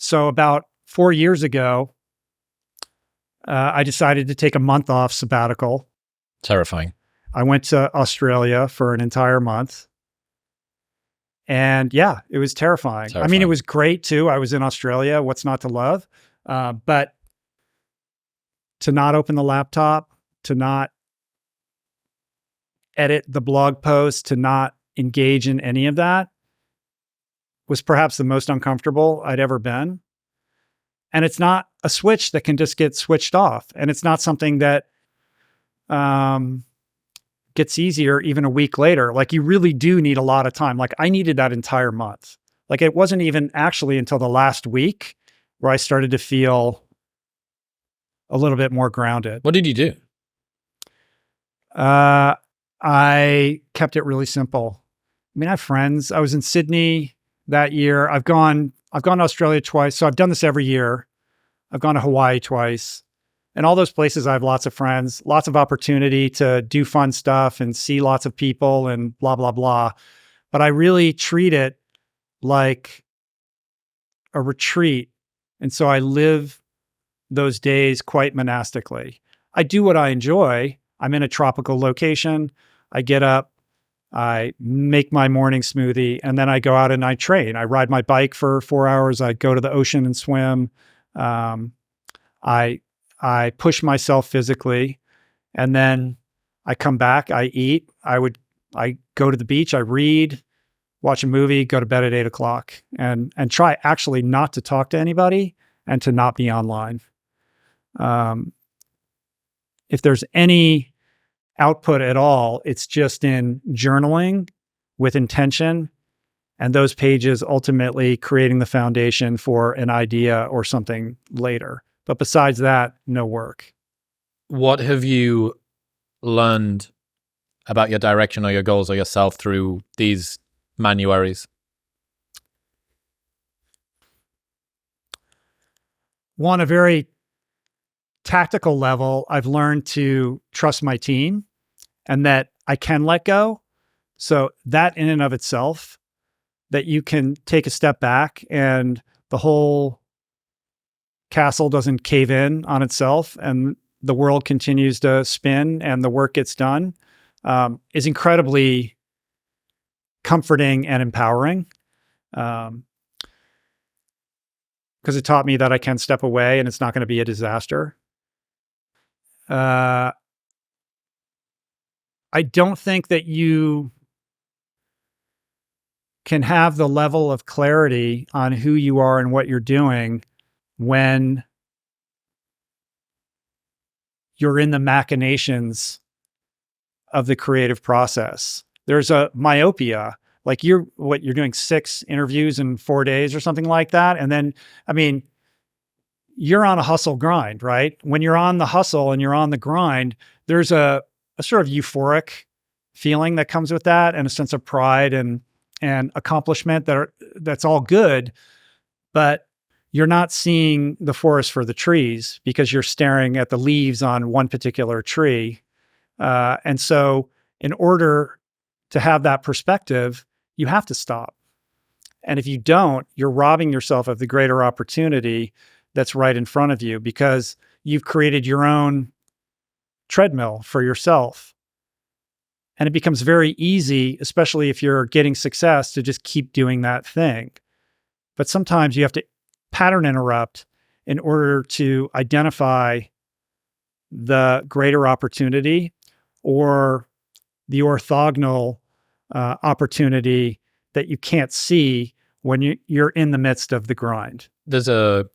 So about 4 years ago, I decided to take a month off sabbatical. Terrifying. I went to Australia for an entire month. And yeah, it was terrifying. I mean, it was great too. I was in Australia. What's not to love? But to not open the laptop, to not edit the blog post, to not engage in any of that was perhaps the most uncomfortable I'd ever been. And it's not a switch that can just get switched off. And it's not something that gets easier even a week later. Like, you really do need a lot of time. Like, I needed that entire month. Like, it wasn't even actually until the last week where I started to feel a little bit more grounded. What did you do? I kept it really simple. I mean, I have friends. I was in Sydney that year. I've gone to Australia twice. So I've done this every year. I've gone to Hawaii twice. And all those places, I have lots of friends, lots of opportunity to do fun stuff and see lots of people and blah, blah, blah. But I really treat it like a retreat. And so I live those days quite monastically. I do what I enjoy. I'm in a tropical location. I get up, I make my morning smoothie, and then I go out and I train. I ride my bike for 4 hours. I go to the ocean and swim. I push myself physically, and then I come back, I eat. I go to the beach, I read, watch a movie, go to bed at 8 o'clock, and try actually not to talk to anybody and to not be online. If there's any output at all, it's just in journaling with intention, and those pages ultimately creating the foundation for an idea or something later. But besides that, no work. What have you learned about your direction or your goals or yourself through these manuaries? One, a very tactical level, I've learned to trust my team and that I can let go. So that in and of itself, that you can take a step back and the whole castle doesn't cave in on itself and the world continues to spin and the work gets done, is incredibly comforting and empowering. Because it taught me that I can step away and it's not going to be a disaster. I don't think that you can have the level of clarity on who you are and what you're doing when you're in the machinations of the creative process. There's a myopia, like you're doing 6 interviews in 4 days or something like that. And then, I mean, you're on a hustle grind, right? When you're on the hustle and you're on the grind, there's a sort of euphoric feeling that comes with that and a sense of pride and accomplishment that's all good, but you're not seeing the forest for the trees because you're staring at the leaves on one particular tree. And so in order to have that perspective, you have to stop. And if you don't, you're robbing yourself of the greater opportunity that's right in front of you because you've created your own treadmill for yourself. And it becomes very easy, especially if you're getting success, to just keep doing that thing. But sometimes you have to pattern interrupt in order to identify the greater opportunity or the orthogonal opportunity that you can't see when you're in the midst of the grind. There's a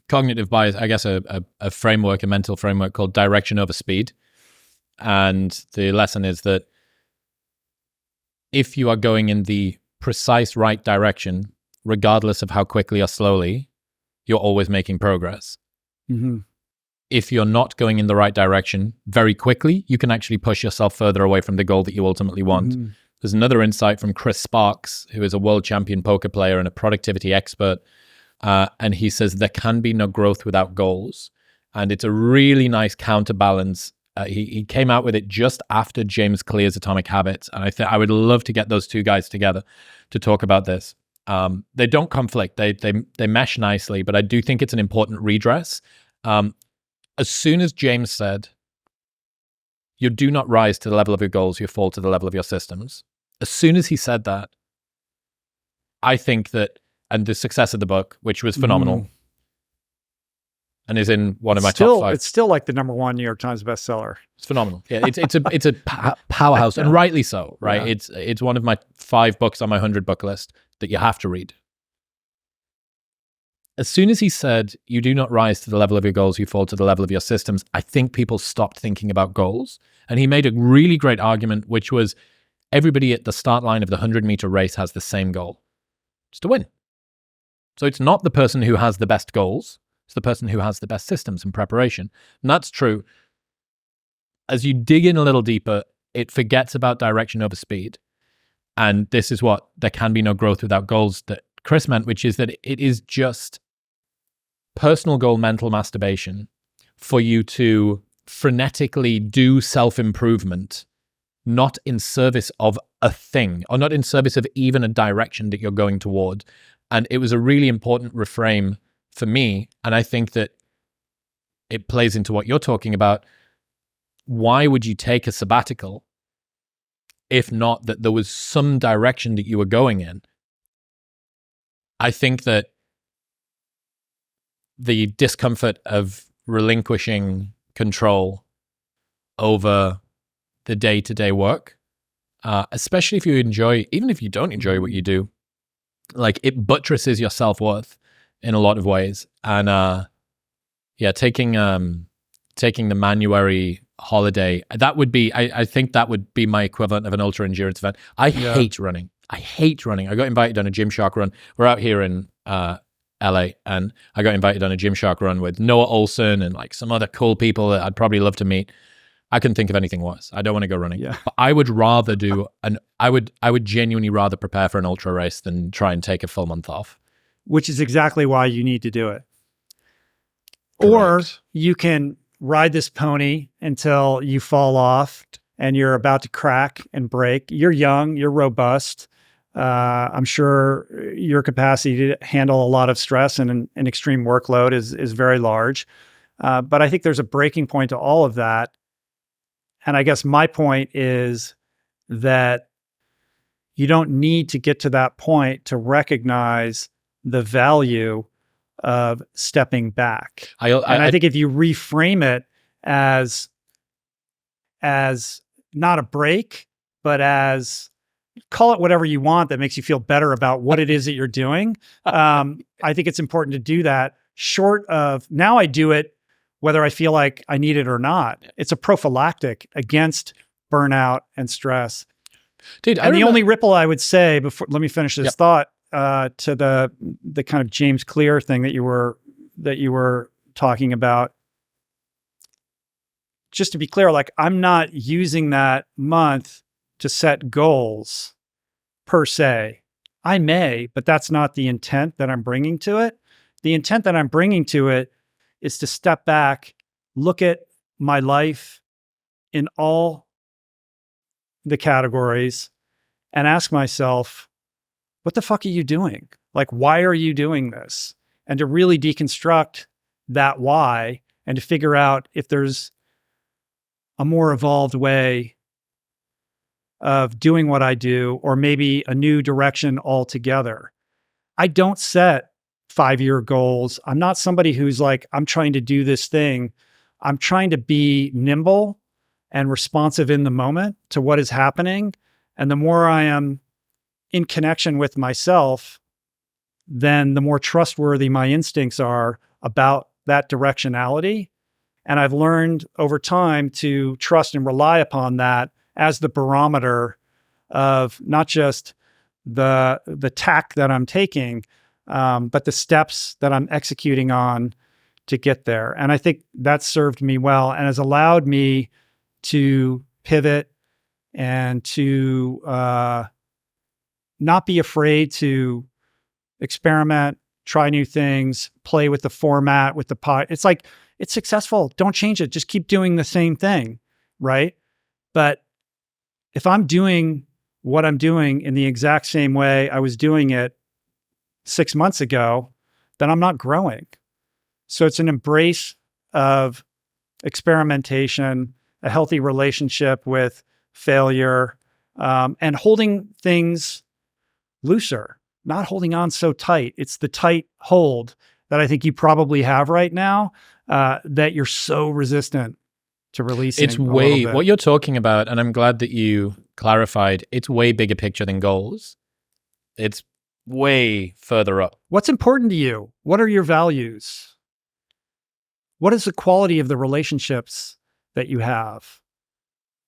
cognitive bias, I guess, a framework, a mental framework called direction over speed. And the lesson is that if you are going in the precise right direction, regardless of how quickly or slowly, you're always making progress. Mm-hmm. If you're not going in the right direction very quickly, you can actually push yourself further away from the goal that you ultimately want. Mm-hmm. There's another insight from Chris Sparks, who is a world champion poker player and a productivity expert. And he says there can be no growth without goals. And it's a really nice counterbalance. He came out with it just after James Clear's Atomic Habits. And I would love to get those two guys together to talk about this. They don't conflict. They mesh nicely, but I do think it's an important redress. As soon as James said, you do not rise to the level of your goals, you fall to the level of your systems. As soon as he said that, I think that, and the success of the book, which was phenomenal, and is in one of my top 5. It's still like the #1 New York Times bestseller. It's phenomenal. Yeah, it's a powerhouse, and rightly so, right? Yeah. It's one of my 5 books on my 100 book list that you have to read. As soon as he said, you do not rise to the level of your goals, you fall to the level of your systems, I think people stopped thinking about goals. And he made a really great argument, which was everybody at the start line of the 100-meter race has the same goal. It's to win. So it's not the person who has the best goals, it's the person who has the best systems and preparation. And that's true. As you dig in a little deeper, it forgets about direction over speed. And this is what there can be no growth without goals that Chris meant, which is that it is just personal goal mental masturbation for you to frenetically do self-improvement, not in service of a thing, or not in service of even a direction that you're going toward. And it was a really important reframe for me. And I think that it plays into what you're talking about. Why would you take a sabbatical if not that there was some direction that you were going in? I think that the discomfort of relinquishing control over the day-to-day work, especially if you enjoy, even if you don't enjoy what you do, like it buttresses your self-worth in a lot of ways. And taking the Manuary holiday, that would be, I think that would be my equivalent of an ultra endurance event. I hate running. I got invited on a Gymshark run. We're out here in LA, and I got invited on a Gymshark run with Noah Olson and like some other cool people that I'd probably love to meet. I couldn't think of anything worse. I don't want to go running. Yeah. But I would rather I would genuinely rather prepare for an ultra race than try and take a full month off. Which is exactly why you need to do it. Correct. Or you can ride this pony until you fall off and you're about to crack and break. You're young, you're robust. I'm sure your capacity to handle a lot of stress and an extreme workload is very large. But I think there's a breaking point to all of that. And I guess my point is that you don't need to get to that point to recognize the value of stepping back. I think if you reframe it as not a break, but as, call it whatever you want that makes you feel better about what it is that you're doing. I think it's important to do that short of, now I do it whether I feel like I need it or not. It's a prophylactic against burnout and stress. Dude, and the only ripple I would say before, let me finish this thought, to the kind of James Clear thing that you were talking about. Just to be clear, like I'm not using that month to set goals per se. I may, but that's not the intent that I'm bringing to it. The intent that I'm bringing to it is to step back, look at my life in all the categories and ask myself, what the fuck are you doing? Like, why are you doing this? And to really deconstruct that why and to figure out if there's a more evolved way of doing what I do, or maybe a new direction altogether. I don't set 5-year goals. I'm not somebody who's like, I'm trying to do this thing. I'm trying to be nimble and responsive in the moment to what is happening. And the more I am in connection with myself, then the more trustworthy my instincts are about that directionality. And I've learned over time to trust and rely upon that as the barometer of not just the tack that I'm taking, but the steps that I'm executing on to get there. And I think that's served me well and has allowed me to pivot and to not be afraid to experiment, try new things, play with the format, with the pod. It's like, it's successful. Don't change it. Just keep doing the same thing, right? But if I'm doing what I'm doing in the exact same way I was doing it 6 months ago, then I'm not growing. So it's an embrace of experimentation, a healthy relationship with failure, and holding things looser, not holding on so tight. It's the tight hold that I think you probably have right now, that you're so resistant to releasing. It's way, what you're talking about, and I'm glad that you clarified, it's way bigger picture than goals. It's way further up. What's important to you? What are your values? What is the quality of the relationships that you have?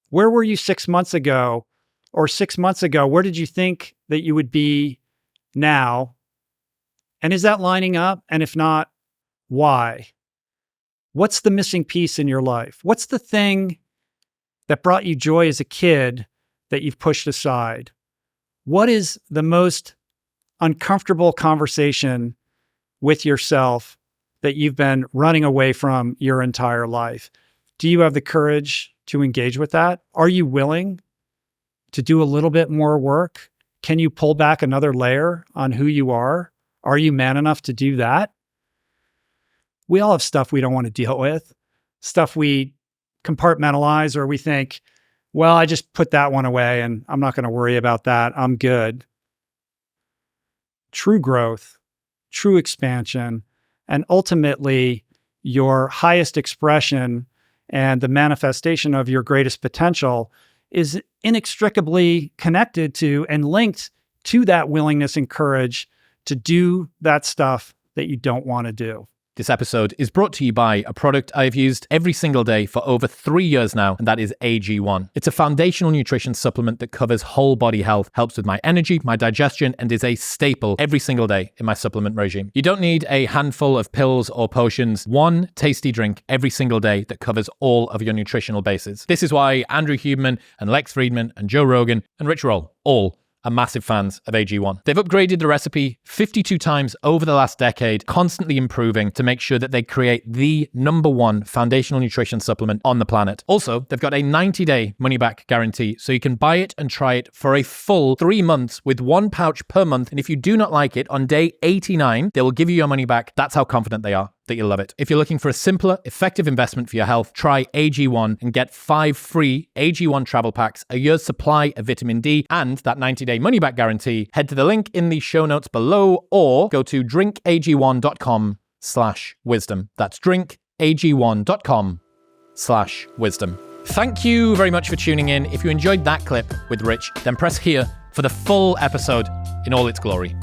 Where were you 6 months ago? Or 6 months ago, where did you think that you would be now? And is that lining up? And if not, why? What's the missing piece in your life? What's the thing that brought you joy as a kid that you've pushed aside? What is the most uncomfortable conversation with yourself that you've been running away from your entire life? Do you have the courage to engage with that? Are you willing to do a little bit more work? Can you pull back another layer on who you are? Are you man enough to do that? We all have stuff we don't want to deal with, stuff we compartmentalize, or we think, well, I just put that one away and I'm not going to worry about that. I'm good. True growth, true expansion, and ultimately your highest expression and the manifestation of your greatest potential is inextricably connected to and linked to that willingness and courage to do that stuff that you don't want to do. This episode is brought to you by a product I've used every single day for over 3 years now, and that is AG1. It's a foundational nutrition supplement that covers whole body health, helps with my energy, my digestion, and is a staple every single day in my supplement regime. You don't need a handful of pills or potions, one tasty drink every single day that covers all of your nutritional bases. This is why Andrew Huberman and Lex Friedman and Joe Rogan and Rich Roll all are massive fans of AG1. They've upgraded the recipe 52 times over the last decade, constantly improving to make sure that they create the #1 foundational nutrition supplement on the planet. Also, they've got a 90-day money-back guarantee, so you can buy it and try it for a full 3 months with 1 pouch per month. And if you do not like it, on day 89, they will give you your money back. That's how confident they are that you'll love it. If you're looking for a simpler, effective investment for your health, try AG1 and get 5 free AG1 travel packs, a year's supply of vitamin D, and that 90-day money-back guarantee. Head to the link in the show notes below or go to drinkag1.com/wisdom. That's drinkag1.com/wisdom. Thank you very much for tuning in. If you enjoyed that clip with Rich, then press here for the full episode in all its glory.